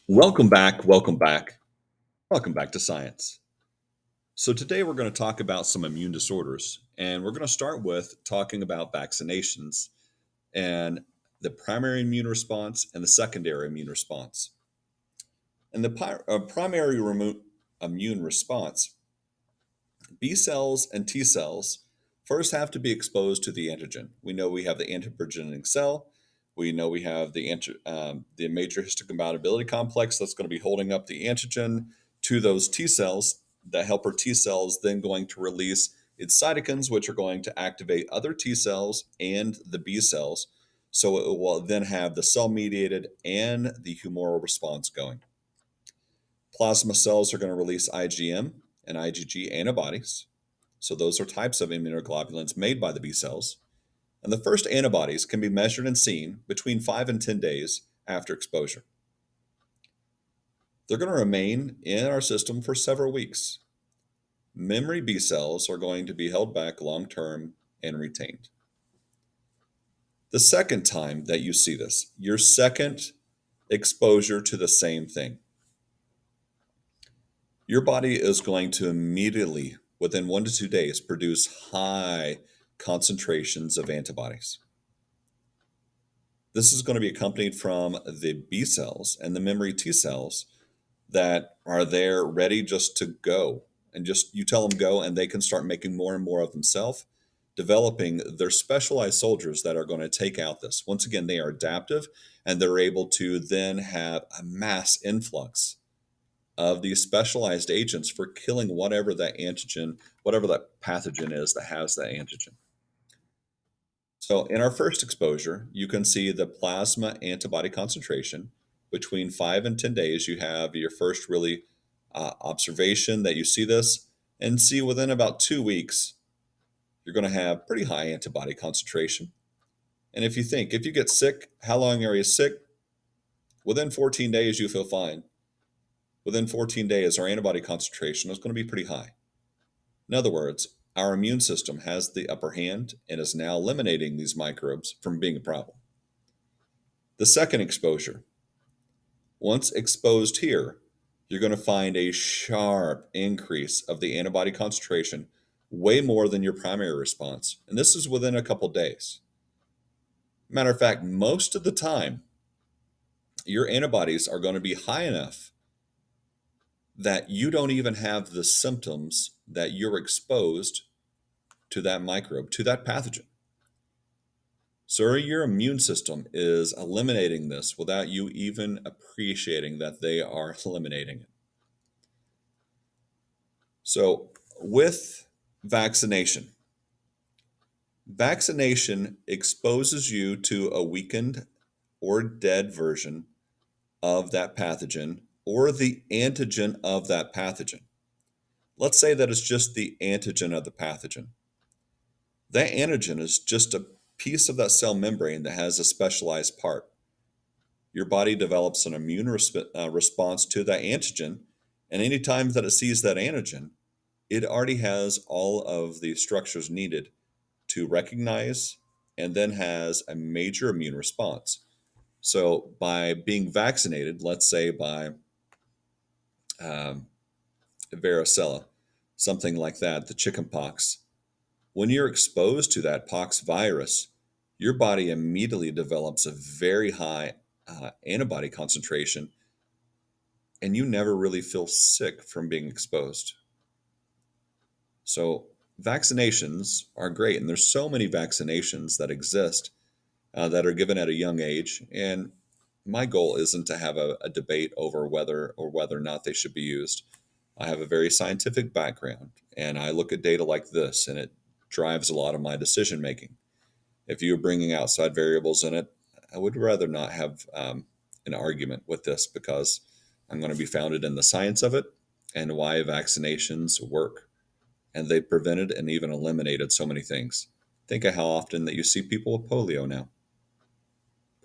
Welcome back, welcome back, welcome back to science. So, today we're going to talk about some immune disorders, and we're going to start with talking about vaccinations and the primary immune response and the secondary immune response. And the primary immune response, B cells and T cells first have to be exposed to the antigen. We know we have the antigen cell. We know we have the major histocompatibility complex that's going to be holding up the antigen to those T cells. The helper T cells then going to release its cytokines, which are going to activate other T cells and the B cells. So it will then have the cell-mediated and the humoral response going. Plasma cells are going to release IgM and IgG antibodies. So those are types of immunoglobulins made by the B cells. And the first antibodies can be measured and seen between 5 and 10 days after exposure. They're going to remain in our system for several weeks. Memory B cells are going to be held back long term and retained. The second time that you see this, your second exposure to the same thing, your body is going to immediately, within 1 to 2 days, produce high concentrations of antibodies. This is going to be accompanied from the B cells and the memory T cells that are there ready just to go. And just you tell them go, and they can start making more and more of themselves, developing their specialized soldiers that are going to take out this. Once again, they are adaptive, and they're able to then have a mass influx of these specialized agents for killing whatever that antigen, whatever that pathogen is that has that antigen. So in our first exposure, you can see the plasma antibody concentration. Between 5 and 10 days, you have your first really observation that you see this, and see within about 2 weeks, you're going to have pretty high antibody concentration. And if you get sick, how long are you sick? Within 14 days, you feel fine. Within 14 days, our antibody concentration is going to be pretty high. In other words, our immune system has the upper hand and is now eliminating these microbes from being a problem. The second exposure. Once exposed here, you're going to find a sharp increase of the antibody concentration, way more than your primary response. And this is within a couple days. Matter of fact, most of the time, your antibodies are going to be high enough that you don't even have the symptoms that you're exposed to that microbe, to that pathogen. So your immune system is eliminating this without you even appreciating that they are eliminating it. So with vaccination, vaccination exposes you to a weakened or dead version of that pathogen or the antigen of that pathogen. Let's say that it's just the antigen of the pathogen. That antigen is just a piece of that cell membrane that has a specialized part. Your body develops an immune response to that antigen, and anytime that it sees that antigen, it already has all of the structures needed to recognize and then has a major immune response. So by being vaccinated, let's say by um, varicella, something like that, the chicken pox, when you're exposed to that pox virus, your body immediately develops a very high antibody concentration, and you never really feel sick from being exposed. So vaccinations are great, and there's so many vaccinations that exist that are given at a young age. And my goal isn't to have a debate over whether or not they should be used. I have a very scientific background, and I look at data like this, and it drives a lot of my decision making. If you're bringing outside variables in it, I would rather not have an argument with this, because I'm going to be founded in the science of it and why vaccinations work. And they prevented and even eliminated so many things. Think of how often that you see people with polio now.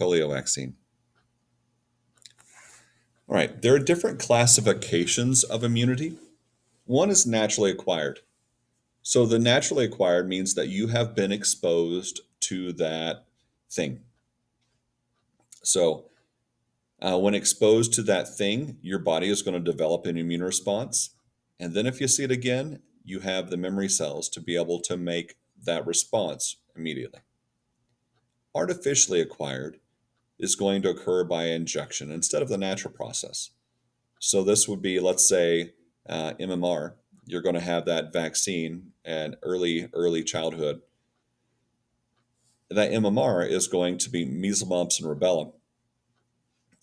Polio vaccine. All right, there are different classifications of immunity. One is naturally acquired. So the naturally acquired means that you have been exposed to that thing. So When exposed to that thing, your body is going to develop an immune response. And then if you see it again, you have the memory cells to be able to make that response immediately. Artificially acquired is going to occur by injection instead of the natural process. So this would be, let's say, MMR. You're going to have that vaccine and early childhood. That MMR is going to be measles, mumps, and rubella.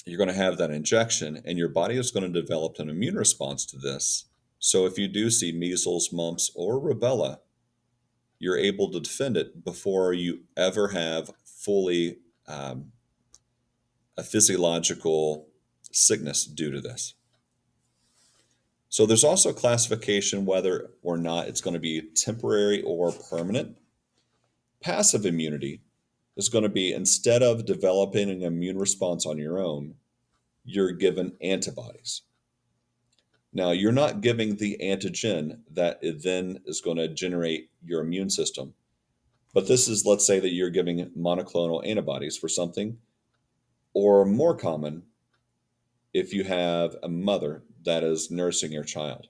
You're going to have that injection, and your body is going to develop an immune response to this. So if you do see measles, mumps, or rubella, you're able to defend it before you ever have fully um, a physiological sickness due to this. So there's also classification whether or not it's going to be temporary or permanent. Passive immunity is going to be instead of developing an immune response on your own, you're given antibodies. Now, you're not giving the antigen that it then is going to generate your immune system. But this is, let's say that you're giving monoclonal antibodies for something, or more common, if you have a mother that is nursing your child.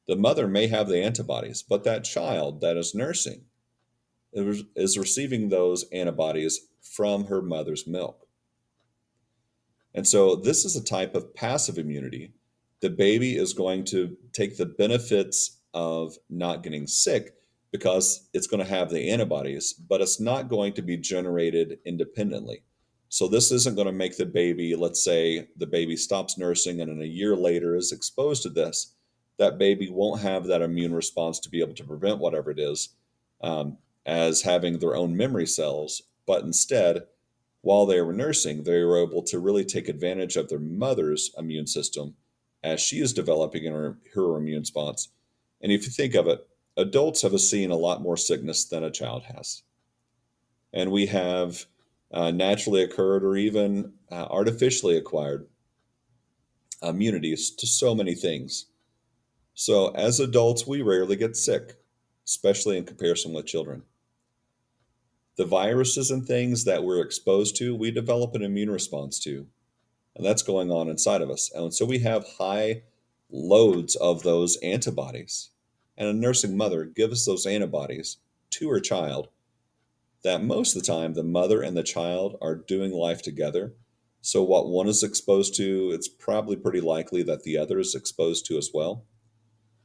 The mother may have the antibodies, but that child that is nursing is receiving those antibodies from her mother's milk. And so this is a type of passive immunity. The baby is going to take the benefits of not getting sick because it's going to have the antibodies, but it's not going to be generated independently. So this isn't going to make the baby, let's say the baby stops nursing and in a year later is exposed to this, that baby won't have that immune response to be able to prevent whatever it is um, as having their own memory cells, but instead while they were nursing, they were able to really take advantage of their mother's immune system as she is developing her immune response. And if you think of it, adults have seen a lot more sickness than a child has. And we have naturally occurred or even artificially acquired immunities to so many things. So as adults, we rarely get sick, especially in comparison with children. The viruses and things that we're exposed to, we develop an immune response to. And that's going on inside of us. And so we have high loads of those antibodies. And a nursing mother gives those antibodies to her child that most of the time the mother and the child are doing life together. So what one is exposed to, it's probably pretty likely that the other is exposed to as well.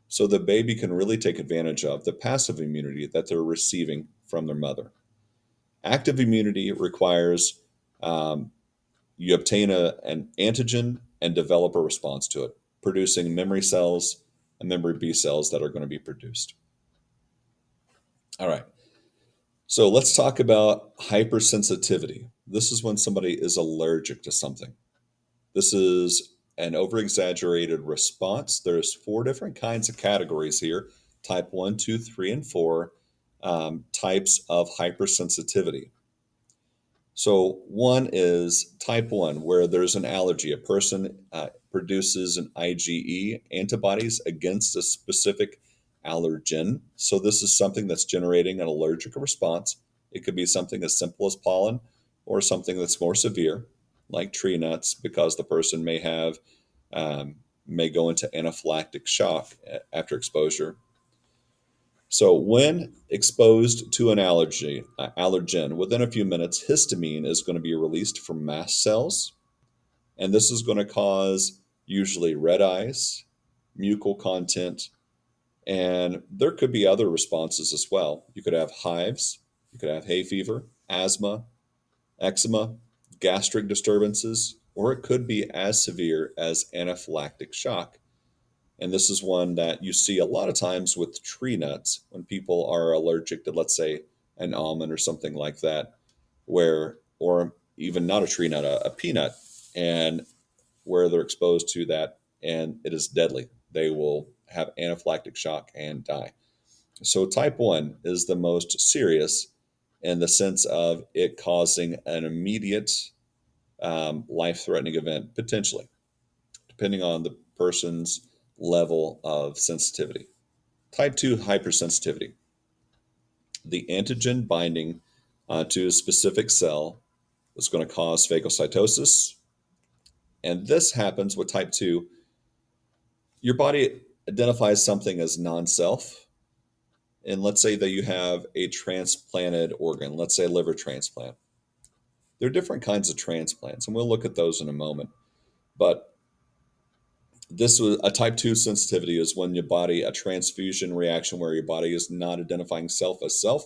So the baby can really take advantage of the passive immunity that they're receiving from their mother. Active immunity requires you obtain an antigen and develop a response to it, producing memory cells and memory B cells that are going to be produced. All right. So let's talk about hypersensitivity. This is when somebody is allergic to something. This is an overexaggerated response. There's four different kinds of categories here: type 1, 2, 3, and 4 types of hypersensitivity. So one is type 1, where there's an allergy. A person produces an IgE, antibodies against a specific allergen. So this is something that's generating an allergic response. It could be something as simple as pollen or something that's more severe, like tree nuts, because the person um, may go into anaphylactic shock after exposure. So, when exposed to an allergen, within a few minutes, histamine is going to be released from mast cells, and this is going to cause usually red eyes, mucal content, and there could be other responses as well. You could have hives, you could have hay fever, asthma, eczema, gastric disturbances, or it could be as severe as anaphylactic shock. And this is one that you see a lot of times with tree nuts when people are allergic to, let's say, an almond or something like that, or even not a tree nut, a peanut, and where they're exposed to that and it is deadly. They will have anaphylactic shock and die. So, type 1 is the most serious in the sense of it causing an immediate life threatening event, potentially, depending on the person's level of sensitivity. Type 2 hypersensitivity. The antigen binding to a specific cell is going to cause phagocytosis, And this happens with type 2. Your body identifies something as non self. And let's say that you have a transplanted organ, let's say a liver transplant. There are different kinds of transplants, and we'll look at those in a moment. But this was a type 2 sensitivity is when your body, a transfusion reaction where your body is not identifying self as self,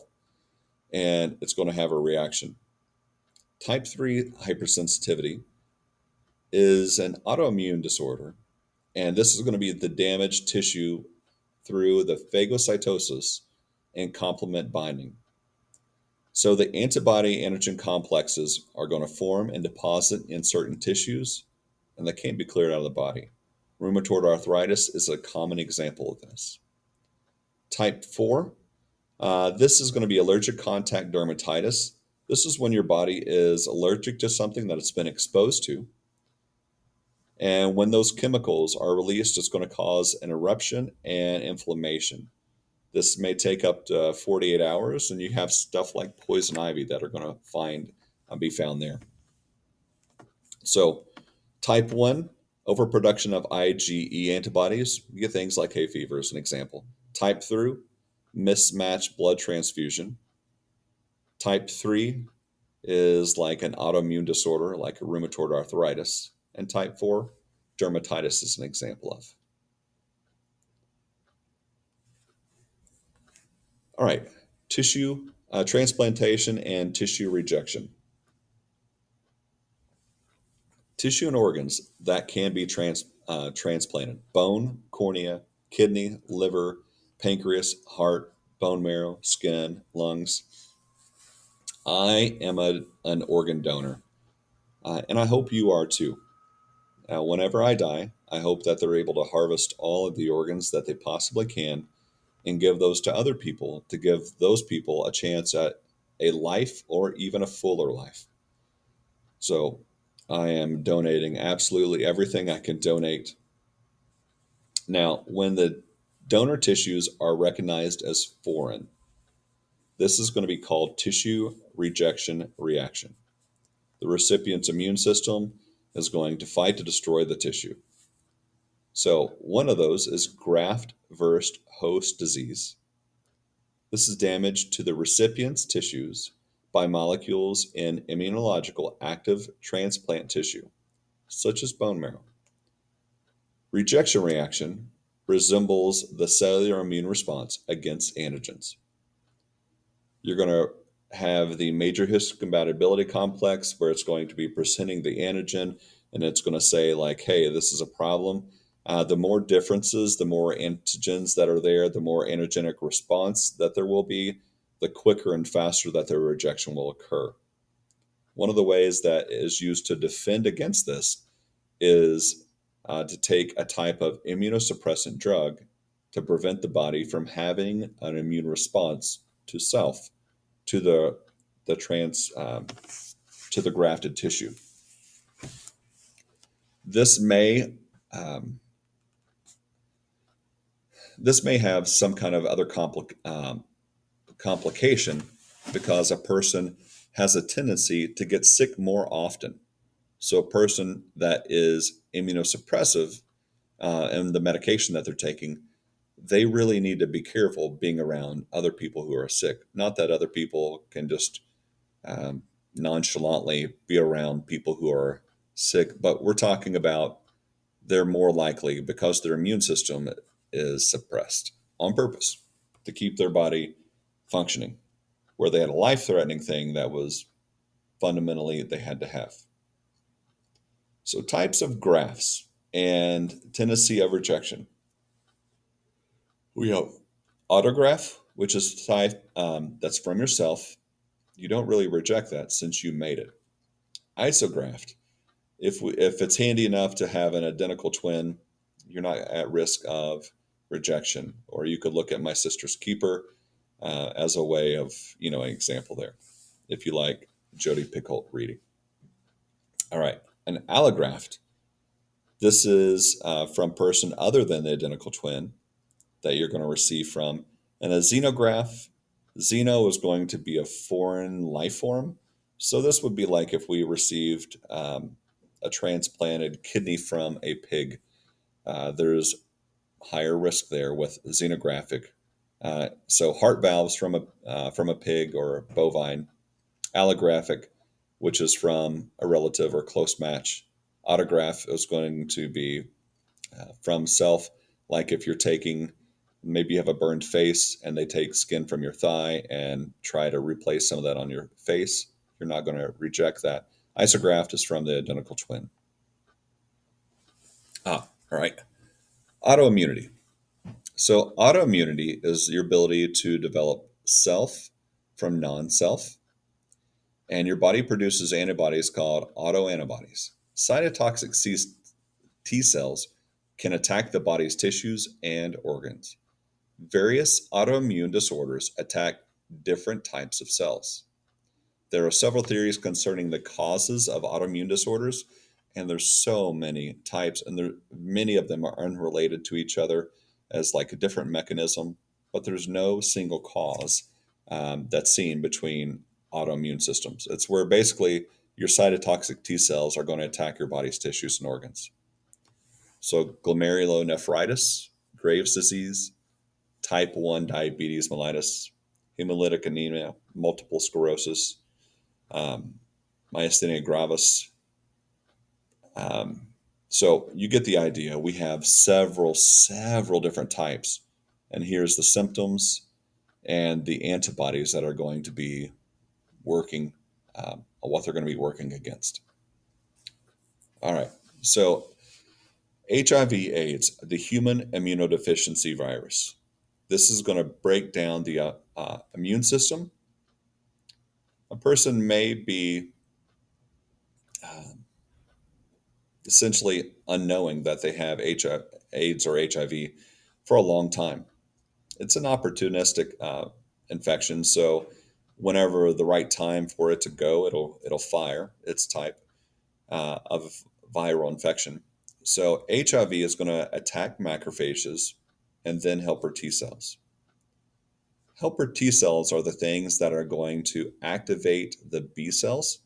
and it's going to have a reaction. Type 3 hypersensitivity is an autoimmune disorder, and this is going to be the damaged tissue through the phagocytosis and complement binding. So the antibody antigen complexes are going to form and deposit in certain tissues, and they can't be cleared out of the body. Rheumatoid arthritis is a common example of this. Type 4, this is going to be allergic contact dermatitis. This is when your body is allergic to something that it's been exposed to. And when those chemicals are released, it's going to cause an eruption and inflammation. This may take up to 48 hours, and you have stuff like poison ivy that are going to be found there. So, type 1, overproduction of IgE antibodies. You get things like hay fever as an example. Type 3, mismatched blood transfusion. Type 3 is like an autoimmune disorder, like a rheumatoid arthritis. And type 4, dermatitis is an example of. All right, tissue transplantation and tissue rejection. Tissue and organs that can be transplanted: bone, cornea, kidney, liver, pancreas, heart, bone marrow, skin, lungs. I am an organ donor, and I hope you are too. Whenever I die, I hope that they're able to harvest all of the organs that they possibly can and give those to other people to give those people a chance at a life or even a fuller life. So I am donating absolutely everything I can donate. Now, when the donor tissues are recognized as foreign, this is going to be called tissue rejection reaction. The recipient's immune system is going to fight to destroy the tissue. So, one of those is graft versus host disease. This is damage to the recipient's tissues by molecules in immunological active transplant tissue, such as bone marrow. Rejection reaction resembles the cellular immune response against antigens. You're going to have the major histocompatibility complex where it's going to be presenting the antigen, and it's going to say like, hey, this is a problem. The more differences, the more antigens that are there, the more antigenic response that there will be, the quicker and faster that the rejection will occur. One of the ways that is used to defend against this is to take a type of immunosuppressant drug to prevent the body from having an immune response to self, to the trans to the grafted tissue. This may um, this may have some kind of other complication because a person has a tendency to get sick more often. So a person that is immunosuppressive and the medication that they're taking, they really need to be careful being around other people who are sick. Not that other people can just um, nonchalantly be around people who are sick, but we're talking about they're more likely because their immune system is suppressed on purpose to keep their body functioning, where they had a life threatening thing that was fundamentally they had to have. So, types of grafts and tendency of rejection. We have autograft, which is type that's from yourself. You don't really reject that since you made it. Isograft, if it's handy enough to have an identical twin, you're not at risk of rejection. Or you could look at my sister's keeper as a way of, an example there, if you like Jodi Picoult reading. All right, an allograft. This is from person other than the identical twin that you're going to receive from. And a xenograph, xeno is going to be a foreign life form. So this would be like if we received a transplanted kidney from a pig. There's higher risk there with xenographic. So heart valves from a pig or a bovine, allographic, which is from a relative or close match. Autograft is going to be from self, like if you're taking, maybe you have a burned face and they take skin from your thigh and try to replace some of that on your face, you're not going to reject that. Isograft is from the identical twin. All right. Autoimmunity. So, autoimmunity is your ability to develop self from non self, and your body produces antibodies called autoantibodies. Cytotoxic T cells can attack the body's tissues and organs. Various autoimmune disorders attack different types of cells. There are several theories concerning the causes of autoimmune disorders, and there's so many types, and many of them are unrelated to each other as like a different mechanism, but there's no single cause that's seen between autoimmune systems. It's where basically your cytotoxic T cells are going to attack your body's tissues and organs. So glomerulonephritis, Graves' disease, type 1 diabetes mellitus, hemolytic anemia, multiple sclerosis, um, myasthenia gravis. Um, so you get the idea. We have several different types. And here's the symptoms and the antibodies that are going to be working, what they're going to be working against. All right. So HIV/AIDS, the human immunodeficiency virus. This is going to break down the immune system. A person may be essentially unknowing that they have AIDS or HIV for a long time. It's an opportunistic infection, so whenever the right time for it to go, it'll fire its type of viral infection. So HIV is going to attack macrophages and then helper T cells. Helper T cells are the things that are going to activate the B cells,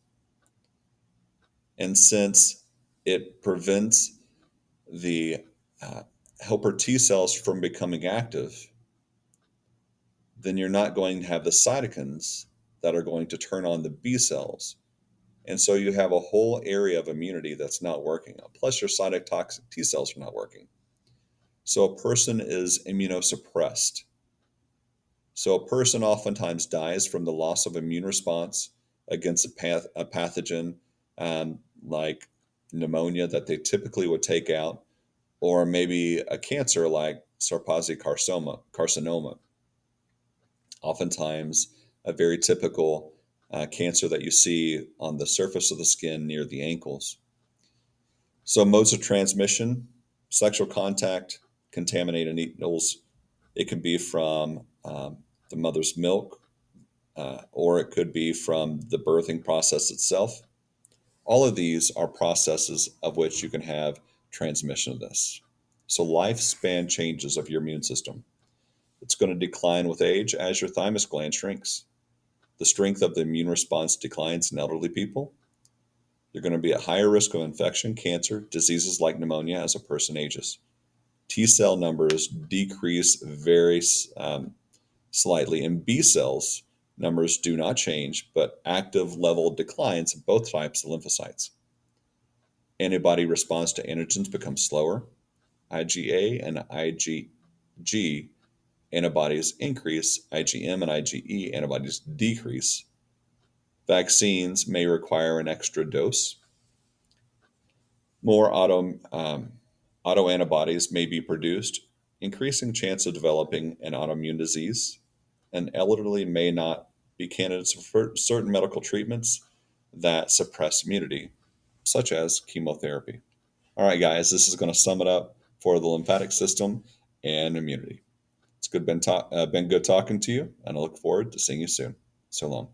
and since it prevents the helper T cells from becoming active, then you're not going to have the cytokines that are going to turn on the B cells. And so you have a whole area of immunity that's not working. Plus, your cytotoxic T cells are not working. So a person is immunosuppressed. So a person oftentimes dies from the loss of immune response against a pathogen like pneumonia that they typically would take out, or maybe a cancer like Kaposi carcinoma. Oftentimes, a very typical cancer that you see on the surface of the skin near the ankles. So, modes of transmission: sexual contact, contaminated needles. It can be from the mother's milk, or it could be from the birthing process itself. All of these are processes of which you can have transmission of this. So, lifespan changes of your immune system. It's going to decline with age as your thymus gland shrinks. The strength of the immune response declines in elderly people. You're going to be at higher risk of infection, cancer, diseases like pneumonia as a person ages. T cell numbers decrease very slightly, and B cells numbers do not change, but active level declines in both types of lymphocytes. Antibody response to antigens becomes slower. IgA and IgG antibodies increase, IgM and IgE antibodies decrease. Vaccines may require an extra dose. More autoantibodies may be produced, increasing chance of developing an autoimmune disease. And elderly may not be candidates for certain medical treatments that suppress immunity, such as chemotherapy. All right, guys, this is going to sum it up for the lymphatic system and immunity. It's been good talking to you, and I look forward to seeing you soon. So long.